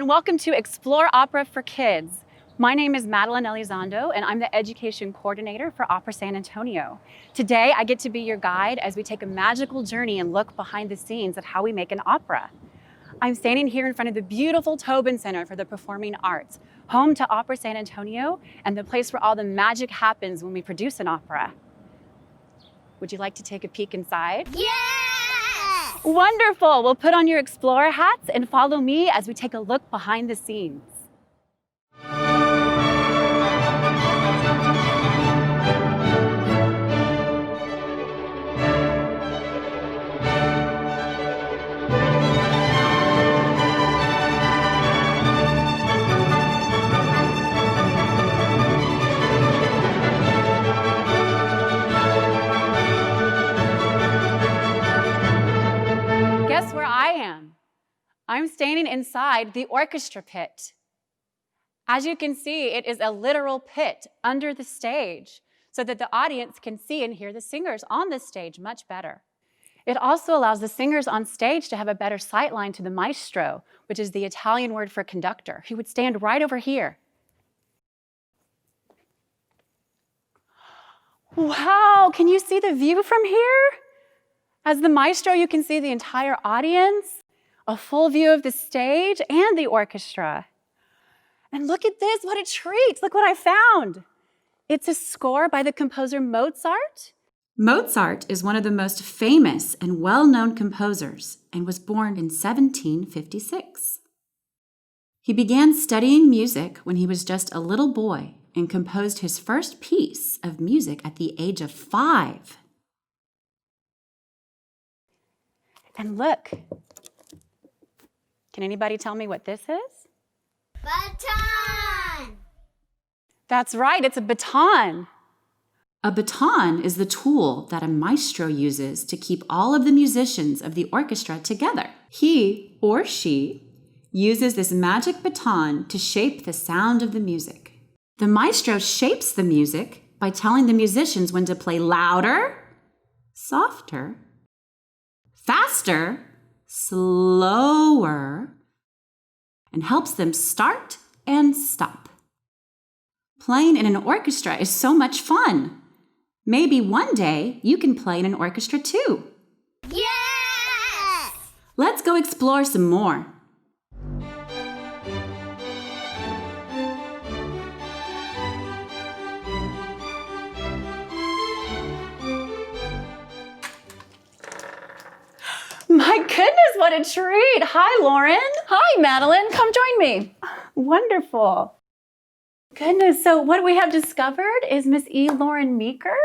and welcome to Explore Opera for Kids. My name is Madeline Elizondo, and I'm the Education Coordinator for Opera San Antonio. Today, I get to be your guide as we take a magical journey and look behind the scenes of how we make an opera. I'm standing here in front of the beautiful Tobin Center for the Performing Arts, home to Opera San Antonio and the place where all the magic happens when we produce an opera. Would you like to take a peek inside? Yes! Wonderful! Well, put on your explorer hats and follow me as we take a look behind the scenes. Guess where I am? I'm standing inside the Orchestra Pit. As you can see, it is a literal pit under the stage so that the audience can see and hear the singers on the stage much better. It also allows the singers on stage to have a better sight line to the maestro, which is the Italian word for conductor. He would stand right over here. Wow, can you see the view from here? As the maestro, you can see the entire audience, a full view of the stage and the orchestra. And look at this, what a treat. Look what I found. It's a score by the composer Mozart. Mozart is one of the most famous and well-known composers and was born in 1756. He began studying music when he was just a little boy and composed his first piece of music at the age of 5. And look, can anybody tell me what this is? Baton! That's right, it's a baton. A baton is the tool that a maestro uses to keep all of the musicians of the orchestra together. He or she uses this magic baton to shape the sound of the music. The maestro shapes the music by telling the musicians when to play louder, softer, faster, slower, and helps them start and stop. Playing in an orchestra is so much fun. Maybe one day you can play in an orchestra too. Yes! Let's go explore some more. My goodness, what a treat. Hi, Lauren. Hi, Madeline. Come join me. Wonderful. Goodness, so what we have discovered is Miss E. Lauren Meeker,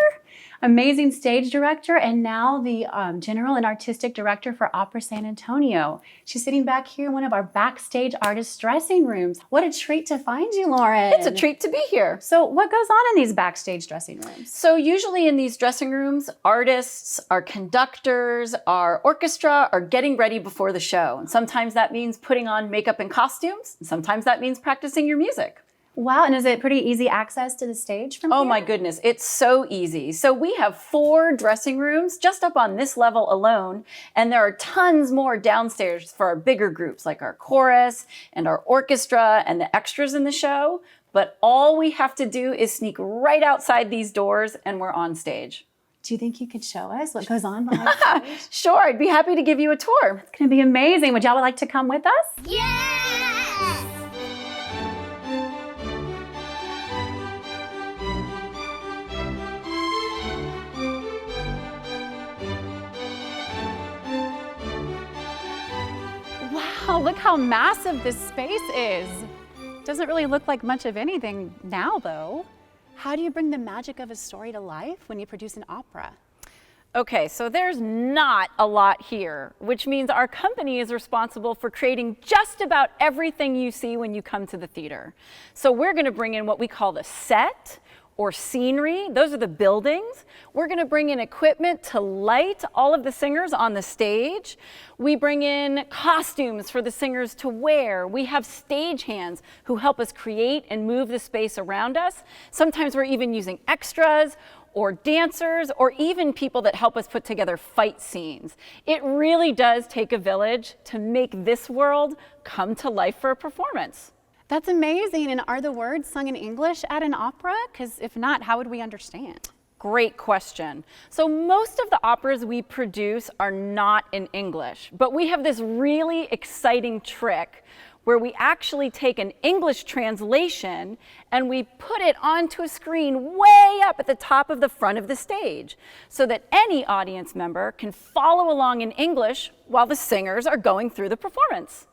amazing stage director and now the general and artistic director for Opera San Antonio. She's sitting back here in one of our backstage artist dressing rooms. What a treat to find you, Lauren. It's a treat to be here. So what goes on in these backstage dressing rooms? So usually in these dressing rooms, artists, our conductors, our orchestra are getting ready before the show. And sometimes that means putting on makeup and costumes. And sometimes that means practicing your music. Wow, and is it pretty easy access to the stage from here? Oh my goodness, it's so easy. So we have 4 dressing rooms just up on this level alone, and there are tons more downstairs for our bigger groups like our chorus and our orchestra and the extras in the show. But all we have to do is sneak right outside these doors and we're on stage. Do you think you could show us what goes on behind the stage? Sure, I'd be happy to give you a tour. It's gonna be amazing. Would y'all like to come with us? Yes! Wow, look how massive this space is. Doesn't really look like much of anything now, though. How do you bring the magic of a story to life when you produce an opera? Okay, so there's not a lot here, which means our company is responsible for creating just about everything you see when you come to the theater. So we're going to bring in what we call the set or scenery. Those are the buildings. We're going to bring in equipment to light all of the singers on the stage. We bring in costumes for the singers to wear. We have stagehands who help us create and move the space around us. Sometimes we're even using extras or dancers, or even people that help us put together fight scenes. It really does take a village to make this world come to life for a performance. That's amazing. And are the words sung in English at an opera? Because if not, how would we understand? Great question. So most of the operas we produce are not in English, but we have this really exciting trick where we actually take an English translation and we put it onto a screen way up at the top of the front of the stage so that any audience member can follow along in English while the singers are going through the performance.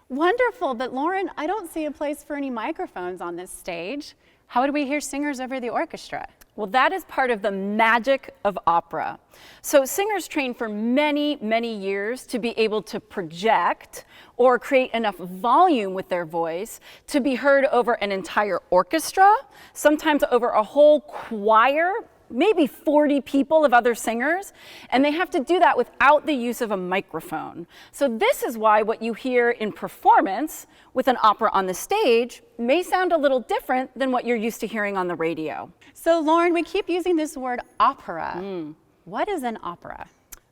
Wonderful, but Lauren, I don't see a place for any microphones on this stage. How would we hear singers over the orchestra? Well, that is part of the magic of opera. So singers train for many, many years to be able to project or create enough volume with their voice to be heard over an entire orchestra, sometimes over a whole choir, maybe 40 people of other singers, and they have to do that without the use of a microphone. So this is why what you hear in performance with an opera on the stage may sound a little different than what you're used to hearing on the radio. So Lauren, we keep using this word opera. What is an opera?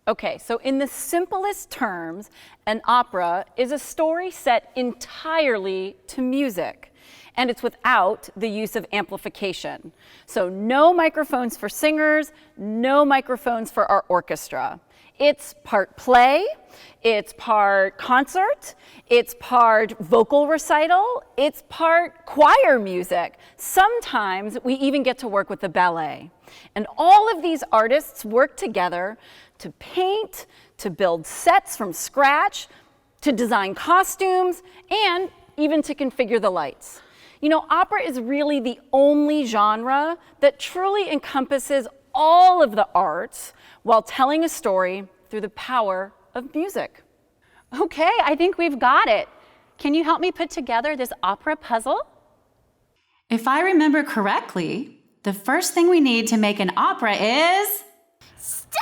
Okay, so in the simplest terms, an opera is a story set entirely to music, and it's without the use of amplification. So no microphones for singers, no microphones for our orchestra. It's part play, it's part concert, it's part vocal recital, it's part choir music. Sometimes we even get to work with the ballet. And all of these artists work together to paint, to build sets from scratch, to design costumes, and even to configure the lights. You know, opera is really the only genre that truly encompasses all of the arts while telling a story through the power of music. Okay, I think we've got it. Can you help me put together this opera puzzle? If I remember correctly, the first thing we need to make an opera is... Story!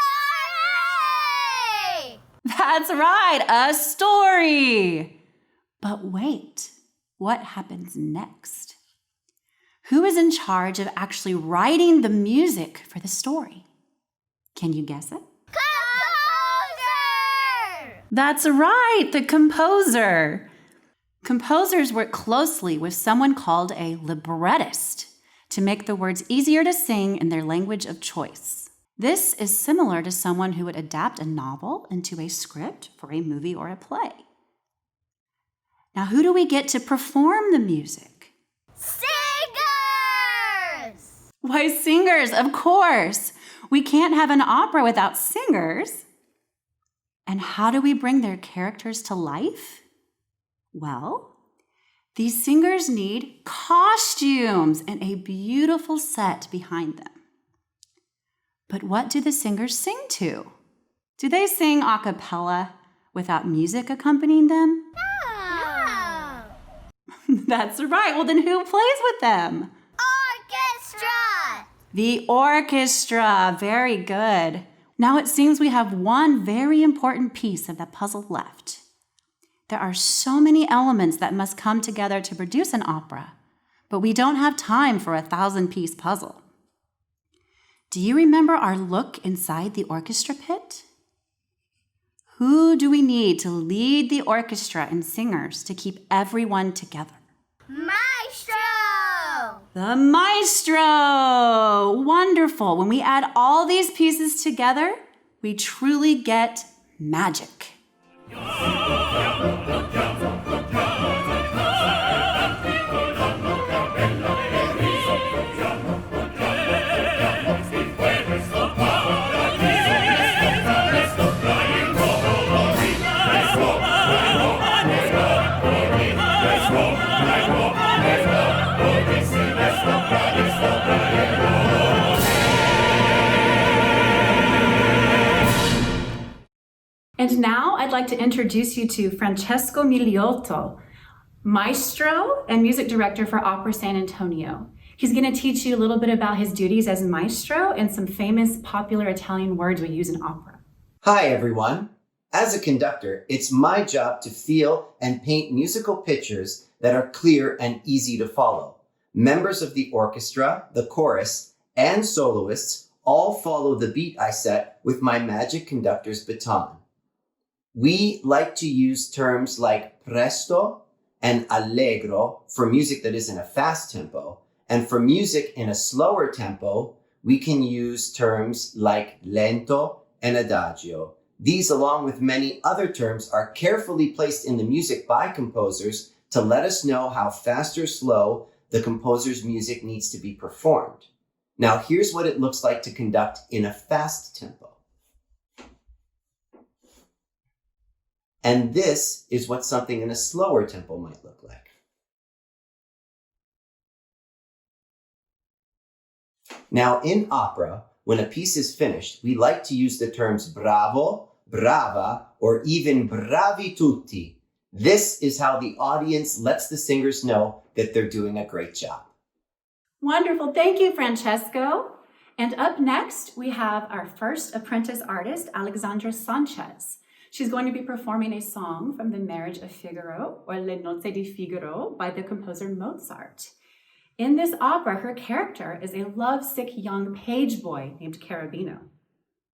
That's right, a story! But wait, what happens next? Who is in charge of actually writing the music for the story? Can you guess it? Composer! That's right, the composer. Composers work closely with someone called a librettist to make the words easier to sing in their language of choice. This is similar to someone who would adapt a novel into a script for a movie or a play. Now, who do we get to perform the music? Singers! Why, singers, of course. We can't have an opera without singers. And how do we bring their characters to life? Well, these singers need costumes and a beautiful set behind them. But what do the singers sing to? Do they sing a cappella without music accompanying them? No! That's right. Well, then who plays with them? Orchestra! The orchestra. Very good. Now it seems we have one very important piece of the puzzle left. There are so many elements that must come together to produce an opera, but we don't have time for a 1,000-piece puzzle. Do you remember our look inside the orchestra pit? Who do we need to lead the orchestra and singers to keep everyone together? Maestro! The maestro! Wonderful. When we add all these pieces together, we truly get magic. And now I'd like to introduce you to Francesco Milioto, maestro and music director for Opera San Antonio. He's going to teach you a little bit about his duties as maestro and some famous popular Italian words we use in opera. Hi, everyone. As a conductor, it's my job to feel and paint musical pictures that are clear and easy to follow. Members of the orchestra, the chorus, and soloists all follow the beat I set with my magic conductor's baton. We like to use terms like presto and allegro for music that is in a fast tempo, and for music in a slower tempo, we can use terms like lento and adagio. These, along with many other terms, are carefully placed in the music by composers to let us know how fast or slow the composer's music needs to be performed. Now, here's what it looks like to conduct in a fast tempo. And this is what something in a slower tempo might look like. Now, in opera, when a piece is finished, we like to use the terms bravo, brava, or even bravi tutti. This is how the audience lets the singers know that they're doing a great job. Wonderful. Thank you, Francesco. And up next, we have our first apprentice artist, Alexandre Sanchez. She's going to be performing a song from The Marriage of Figaro, or Le Nozze di Figaro, by the composer Mozart. In this opera, her character is a lovesick young page boy named Cherubino.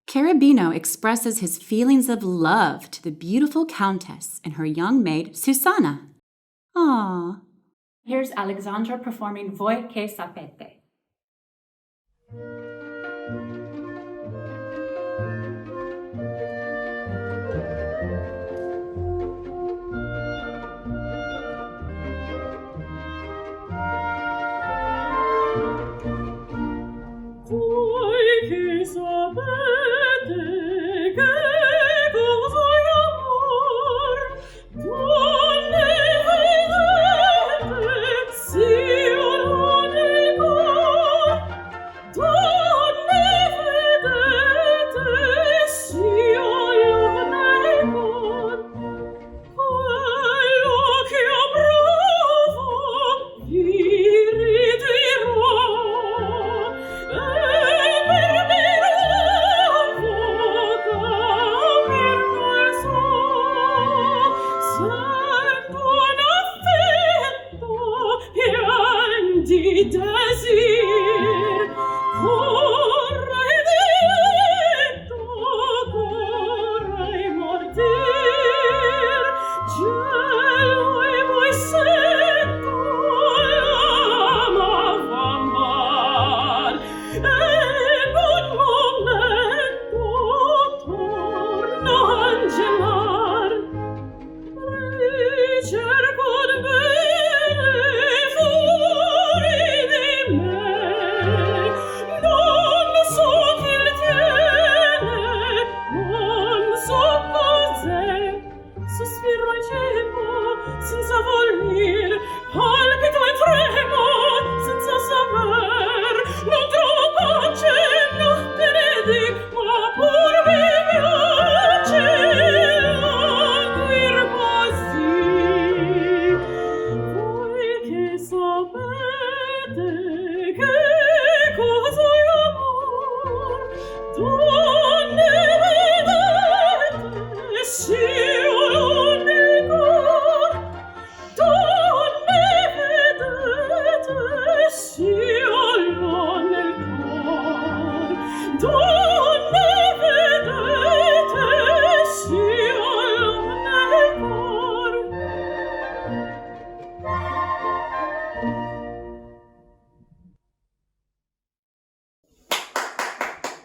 Cherubino expresses his feelings of love to the beautiful countess and her young maid, Susanna. Aww. Here's Alexandra performing Voi che sapete.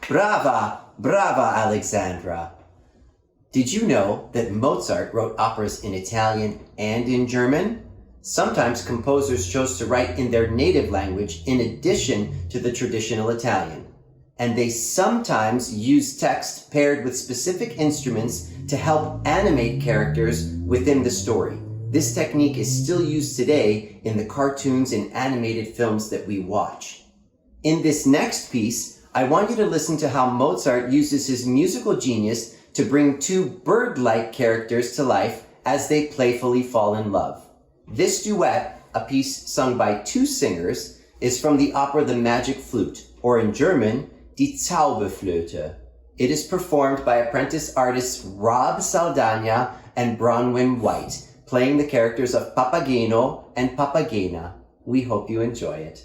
Brava, brava, Alexandra. Did you know that Mozart wrote operas in Italian and in German? Sometimes composers chose to write in their native language in addition to the traditional Italian. And they sometimes used text paired with specific instruments to help animate characters within the story. This technique is still used today in the cartoons and animated films that we watch. In this next piece, I want you to listen to how Mozart uses his musical genius to bring two bird-like characters to life as they playfully fall in love. This duet, a piece sung by two singers, is from the opera The Magic Flute, or in German, Die Zauberflöte. It is performed by apprentice artists Rob Saldana and Bronwyn White, playing the characters of Papageno and Papagena. We hope you enjoy it.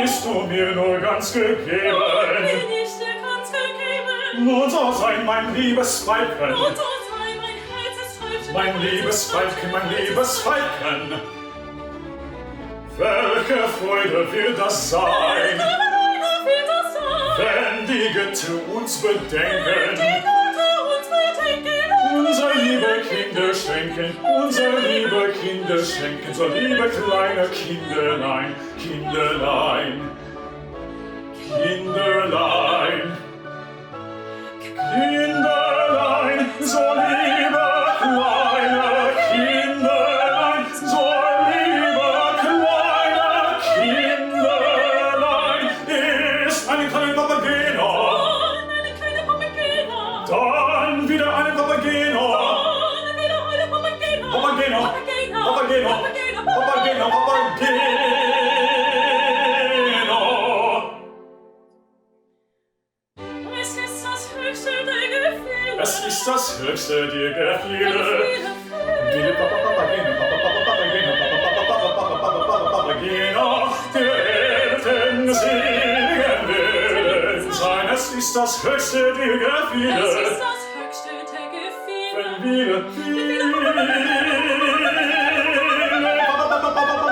Bist du mir nur ganz gegeben? Nun so sei mein liebes Weibchen, mein liebes Weibchen, mein liebes Weibchen. Welche Freude wird das sein, wenn die Götter uns bedenken, unser liebe Kinder schenken, unser liebe Kinder schenken, so liebe kleine Kinderlein, Kinderlein, Kinderlein, Kinderlein, so liebe kleine Kinderlein, so liebe kleine Kinderlein, ist eine kleine Papageno, dann wieder eine Papageno, Papageno, Papageno, Papageno, Papageno. Es ist das höchste der Gefühle. Viele Papageno, Papageno, der Eltern singen werden sein. Es ist das höchste der Gefühle. Wenn viele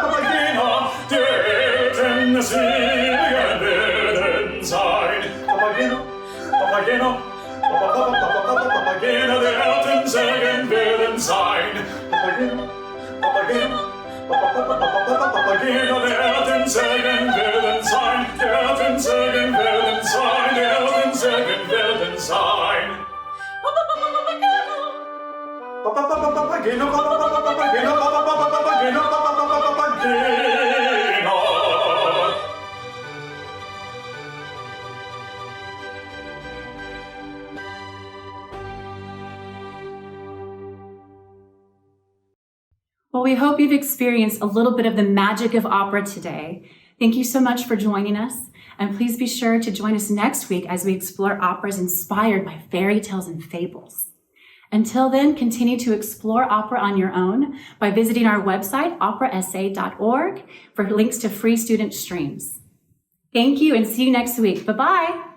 Papageno, der Eltern singen werden sein. Papageno, Papageno, Papageno, der Eltern singen werden sein. Papageno, Papageno, Papageno, der Eltern singen werden sein. Der Eltern singen werden sein. Der Eltern singen werden sein. Papageno, Papageno, Papageno, Papageno. Well, we hope you've experienced a little bit of the magic of opera today. Thank you so much for joining us, and please be sure to join us next week as we explore operas inspired by fairy tales and fables. Until then, continue to explore opera on your own by visiting our website, operasa.org, for links to free student streams. Thank you, and see you next week. Bye-bye.